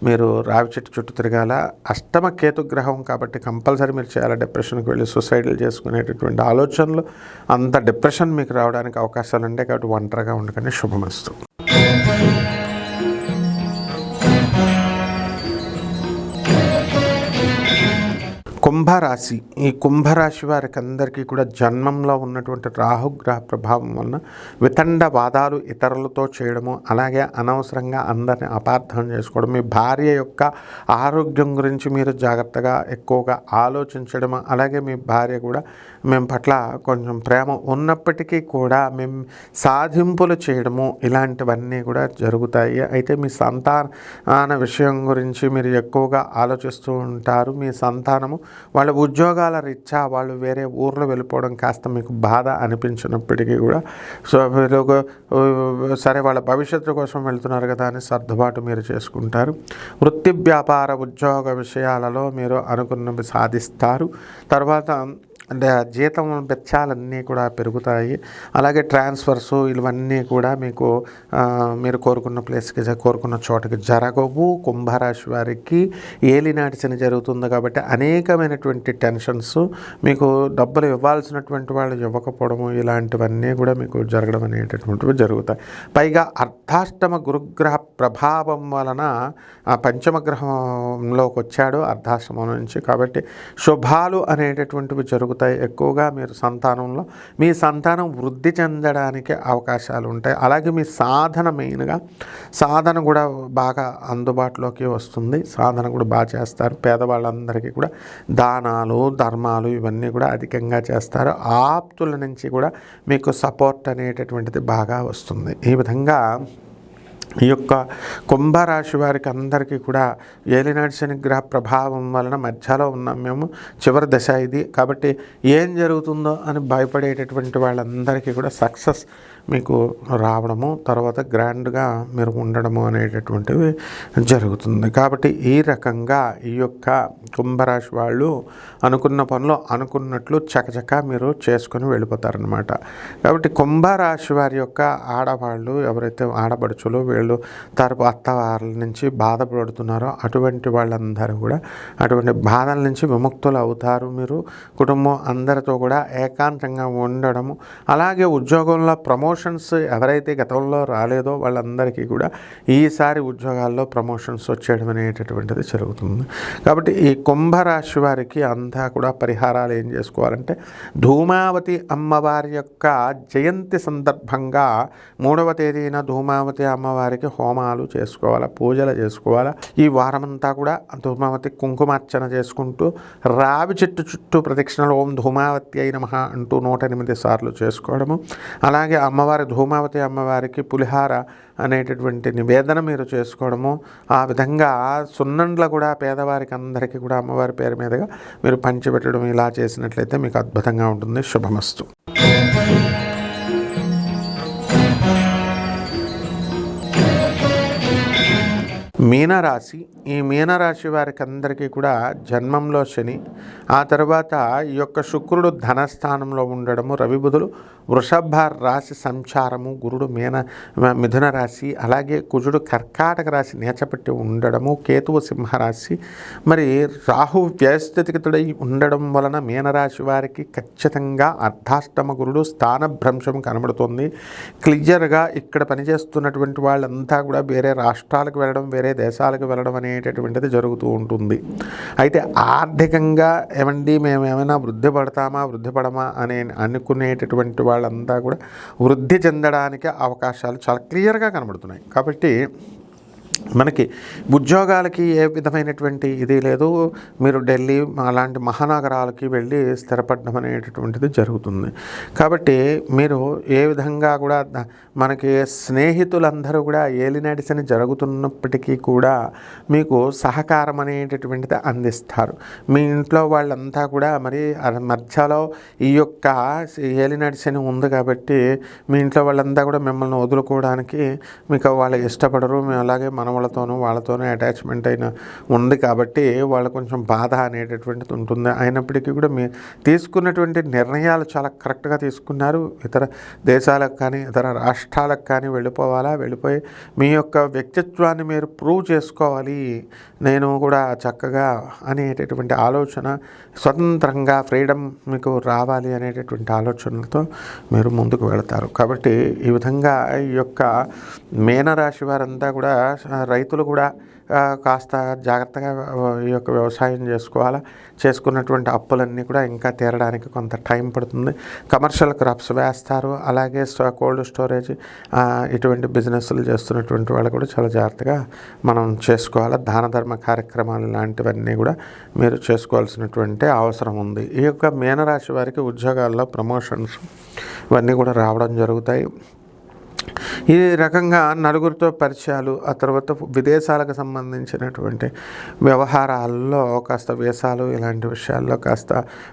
మీరు రావి చెట్టు చుట్టూ తిరగాల. అష్టమ కేతుగ్రహం కాబట్టి కంపల్సరీ మీరు చేయాలి. డిప్రెషన్కి వెళ్ళి సూసైడ్లు చేసుకునేటటువంటి ఆలోచనలు, అంత డిప్రెషన్ మీకు రావడానికి అవకాశాలు ఉంటాయి. కాబట్టి ఒంటరిగా ఉండకనే శుభమస్తు. కుంభరాశి. ఈ కుంభరాశి వారికి అందరికీ కూడా జన్మంలో ఉన్నటువంటి రాహుగ్రహ ప్రభావం వలన వితండవాదాలు ఇతరులతో చేయడము, అలాగే అనవసరంగా అందరిని అపార్థం చేసుకోవడం, మీ భార్య యొక్క ఆరోగ్యం గురించి మీరు జాగ్రత్తగా ఎక్కువగా ఆలోచించడము, అలాగే మీ భార్య కూడా మేము పట్ల కొంచెం ప్రేమ ఉన్నప్పటికీ కూడా మేము సాధింపులు చేయడము, ఇలాంటివన్నీ కూడా జరుగుతాయి. అయితే మీ సంతాన విషయం గురించి మీరు ఎక్కువగా ఆలోచిస్తూ ఉంటారు. మీ సంతానము వాళ్ళ ఉద్యోగాల రీత్యా వాళ్ళు వేరే ఊర్లో వెళ్ళిపోవడం కాస్త మీకు బాధ అనిపించినప్పటికీ కూడా సరే వాళ్ళ భవిష్యత్తు కోసం వెళ్తున్నారు కదా అని సర్దుబాటు మీరు చేసుకుంటారు. వృత్తి, వ్యాపార, ఉద్యోగ విషయాలలో మీరు అనుకున్నవి సాధిస్తారు. తర్వాత అంటే జీతం వెచ్చాలన్నీ కూడా పెరుగుతాయి. అలాగే ట్రాన్స్ఫర్స్ ఇవన్నీ కూడా మీకు మీరు కోరుకున్న ప్లేస్కి, కోరుకున్న చోటకి జరగవు. కుంభరాశి వారికి ఏలినాటి శని జరుగుతుంది కాబట్టి అనేకమైనటువంటి టెన్షన్స్, మీకు డబ్బులు ఇవ్వాల్సినటువంటి వాళ్ళు ఇవ్వకపోవడము, ఇలాంటివన్నీ కూడా మీకు జరగడం అనేటటువంటివి జరుగుతాయి. పైగా అర్ధాష్టమ గురుగ్రహ ప్రభావం వలన పంచమగ్రహంలోకి వచ్చాడు అర్ధాష్టమం నుంచి. కాబట్టి శుభాలు అనేటటువంటివి జరుగుతాయి. ఎక్కువగా మీరు సంతానంలో మీ సంతానం వృద్ధి చెందడానికి అవకాశాలు ఉంటాయి. అలాగే మీ సాధన, మెయిన్గా సాధన కూడా బాగా అందుబాటులోకి వస్తుంది. సాధన కూడా బాగా చేస్తారు. పేదవాళ్ళందరికీ కూడా దానాలు, ధర్మాలు ఇవన్నీ కూడా అధికంగా చేస్తారు. ఆప్తుల నుంచి కూడా మీకు సపోర్ట్ అనేటటువంటిది బాగా వస్తుంది. ఈ విధంగా ఈ యొక్క కుంభరాశి వారికి అందరికీ కూడా ఏలినాటి శని గ్రహ ప్రభావం వలన మధ్యలో ఉన్నాం మేము, చివరి దశ ఇది. కాబట్టి ఏం జరుగుతుందో అని భయపడేటటువంటి వాళ్ళందరికీ కూడా సక్సెస్ మీకు రావడము, తర్వాత గ్రాండ్గా మీరు ఉండడము అనేటటువంటివి జరుగుతుంది. కాబట్టి ఈ రకంగా ఈ యొక్క కుంభరాశి వాళ్ళు అనుకున్న పనులు అనుకున్నట్లు చకచక మీరు చేసుకొని వెళ్ళిపోతారనమాట. కాబట్టి కుంభరాశి వారి యొక్క ఆడవాళ్ళు ఎవరైతే ఆడపడుచులు వీళ్ళు తరపు అత్తవారి నుంచి బాధపడుతున్నారో అటువంటి వాళ్ళందరూ కూడా అటువంటి బాధల నుంచి విముక్తులు అవుతారు. మీరు కుటుంబం అందరితో కూడా ఏకాంతంగా ఉండడము, అలాగే ఉద్యోగంలో ప్రమోషన్స్ ఎవరైతే గతంలో రాలేదో వాళ్ళందరికీ కూడా ఈసారి ఉద్యోగాల్లో ప్రమోషన్స్ వచ్చేయడం అనేటటువంటిది జరుగుతుంది. కాబట్టి ఈ కుంభరాశి వారికి అంతా కూడా పరిహారాలు ఏం చేసుకోవాలంటే, ధూమావతి అమ్మవారి యొక్క జయంతి సందర్భంగా 3వ తేదీన ధూమావతి అమ్మవారికి హోమాలు చేసుకోవాలా, పూజలు చేసుకోవాలా. ఈ వారమంతా కూడా ధూమావతి కుంకుమార్చన చేసుకుంటూ రావి చెట్టు చుట్టూ ప్రదక్షిణలు ఓం ధూమావతి అయి నమః అంటూ 108 సార్లు చేసుకోవడము. అలాగే ధూమావతి అమ్మవారికి పులిహార అనేటటువంటి నివేదన మీరు చేసుకోవడము. ఆ విధంగా సున్నండ్ల కూడా పేదవారికి అందరికీ కూడా అమ్మవారి పేరు మీదుగా మీరు పంచిపెట్టడం, ఇలా చేసినట్లయితే మీకు అద్భుతంగా ఉంటుంది. శుభమస్తు. మీనరాశి. ఈ మీనరాశి వారికి అందరికీ కూడా జన్మంలో శని, ఆ తర్వాత ఈ యొక్క శుక్రుడు ధనస్థానంలో ఉండడము, రవి బుధులు వృషభ రాశి సంచారము, గురుడు మిథున రాశి, అలాగే కుజుడు కర్కాటక రాశి నేచపెట్టి ఉండడము, కేతువు సింహరాశి, మరి రాహు వ్యయస్థితిగతుడై ఉండడం వలన మీనరాశి వారికి ఖచ్చితంగా అర్ధాష్టమ గురుడు స్థానభ్రంశం కనబడుతుంది. క్లియర్గా ఇక్కడ పనిచేస్తున్నటువంటి వాళ్ళంతా కూడా వేరే రాష్ట్రాలకు వెళ్ళడం, వేరే దేశాలకు వెళ్ళడం అనేటటువంటిది జరుగుతూ ఉంటుంది. అయితే ఆర్థికంగా మేము ఏమైనా వృద్ధి పడమా అని అనుకునేటటువంటి వాళ్ళంతా కూడా వృద్ధి చెందడానికి అవకాశాలు చాలా క్లియర్గా కనబడుతున్నాయి. కాబట్టి మనకి ఉద్యోగాలకి ఏ విధమైనటువంటి ఇది లేదు. మీరు ఢిల్లీ అలాంటి మహానగరాలకి వెళ్ళి స్థిరపడడం అనేటటువంటిది జరుగుతుంది. కాబట్టి మీరు ఏ విధంగా కూడా మనకి స్నేహితులందరూ కూడా ఏలినాటి శని జరుగుతున్నప్పటికీ కూడా మీకు సహకారం అనేటటువంటిది అందిస్తారు. మీ ఇంట్లో వాళ్ళంతా కూడా మరి మధ్యలో ఈ యొక్క ఏలినాటి శని ఉంది కాబట్టి మీ ఇంట్లో వాళ్ళంతా కూడా మిమ్మల్ని వదులుకోవడానికి మీకు వాళ్ళు ఇష్టపడరు. మేము అలాగే వాళ్ళతోనూ అటాచ్మెంట్ అయిన ఉంది కాబట్టి వాళ్ళు కొంచెం బాధ అనేటటువంటిది ఉంటుంది. అయినప్పటికీ కూడా మీరు తీసుకున్నటువంటి నిర్ణయాలు చాలా కరెక్ట్గా తీసుకున్నారు. ఇతర దేశాలకు కానీ ఇతర రాష్ట్రాలకు కానీ వెళ్ళిపోయి మీ యొక్క వ్యక్తిత్వాన్ని మీరు ప్రూవ్ చేసుకోవాలి, నేను కూడా చక్కగా అనేటటువంటి ఆలోచన, స్వతంత్రంగా ఫ్రీడమ్ మీకు రావాలి అనేటటువంటి ఆలోచనలతో మీరు ముందుకు వెళతారు. కాబట్టి ఈ విధంగా ఈ యొక్క మీనరాశి వారంతా కూడా రైతులు కూడా కాస్త జాగ్రత్తగా ఈ యొక్క వ్యవసాయం చేసుకున్నటువంటి అప్పులన్నీ కూడా ఇంకా తీరడానికి కొంత టైం పడుతుంది. కమర్షియల్ క్రాప్స్ వేస్తారు. అలాగే కోల్డ్ స్టోరేజ్ ఇటువంటి బిజినెస్లు చేస్తున్నటువంటి వాళ్ళు కూడా చాలా జాగ్రత్తగా మనం చేసుకోవాలి. దాన ధర్మ కార్యక్రమాలు లాంటివన్నీ కూడా మీరు చేసుకోవాల్సినటువంటి అవసరం ఉంది. ఈ యొక్క మీనరాశి వారికి ఉద్యోగాల్లో ప్రమోషన్స్ ఇవన్నీ కూడా రావడం జరుగుతాయి. ఈ రకంగా నలుగురితో పరిచయాలు, ఆ తర్వాత విదేశాలకు సంబంధించినటువంటి వ్యవహారాల్లో కాస్త వీసాలు ఇలాంటి విషయాల్లో కాస్త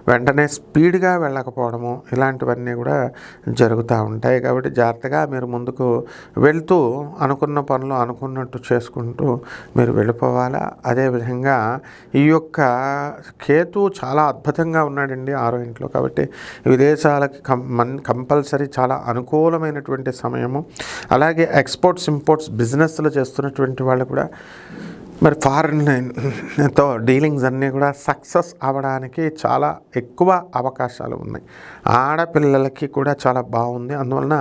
వెంటనే స్పీడ్గా వెళ్ళకపోవడము ఇలాంటివన్నీ కూడా జరుగుతూ ఉంటాయి. కాబట్టి జాగ్రత్తగా మీరు ముందుకు వెళ్తూ అనుకున్న పనులు అనుకున్నట్టు చేసుకుంటూ మీరు వెళ్ళిపోవాలా. అదేవిధంగా ఈ యొక్క కేతు చాలా అద్భుతంగా ఉన్నాడండి 6వ ఇంట్లో. కాబట్టి విదేశాలకి కంపల్సరీ చాలా అనుకూలమైనటువంటి సమయము. అలాగే ఎక్స్పోర్ట్స్ ఇంపోర్ట్స్ బిజినెస్లు చేస్తున్నటువంటి వాళ్ళు కూడా మరి ఫారిన్తో డీలింగ్స్ అన్నీ కూడా సక్సెస్ అవ్వడానికి చాలా ఎక్కువ అవకాశాలు ఉన్నాయి. ఆడపిల్లలకి కూడా చాలా బాగుంది. అందువలన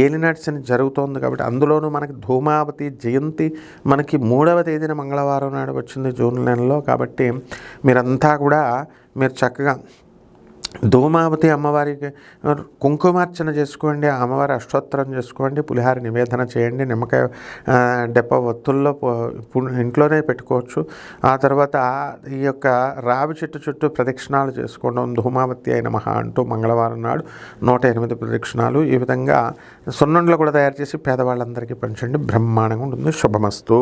ఏలినాటి శని జరుగుతోంది కాబట్టి అందులోనూ మనకి ధూమావతి జయంతి మనకి 3వ తేదీన మంగళవారం నాడు వచ్చింది జూన్ నెలలో. కాబట్టి మీరంతా కూడా మీరు చక్కగా ధూమావతి అమ్మవారికి కుంకుమార్చన చేసుకోండి, అమ్మవారి అష్టోత్తరం చేసుకోండి, పులిహార నివేదన చేయండి, నిమ్మకాయ డెప్ప ఒత్తుల్లో ఇంట్లోనే పెట్టుకోవచ్చు. ఆ తర్వాత ఈ యొక్క రావి చెట్టు చుట్టూ ప్రదక్షిణాలు చేసుకోవడం, ధూమావతి అయిన మహా అంటూ మంగళవారం నాడు 108 ప్రదక్షిణాలు. ఈ విధంగా సున్నుండలు కూడా తయారు చేసి పేదవాళ్ళందరికీ పంచండి. బ్రహ్మాండంగా ఉంటుంది. శుభమస్తు.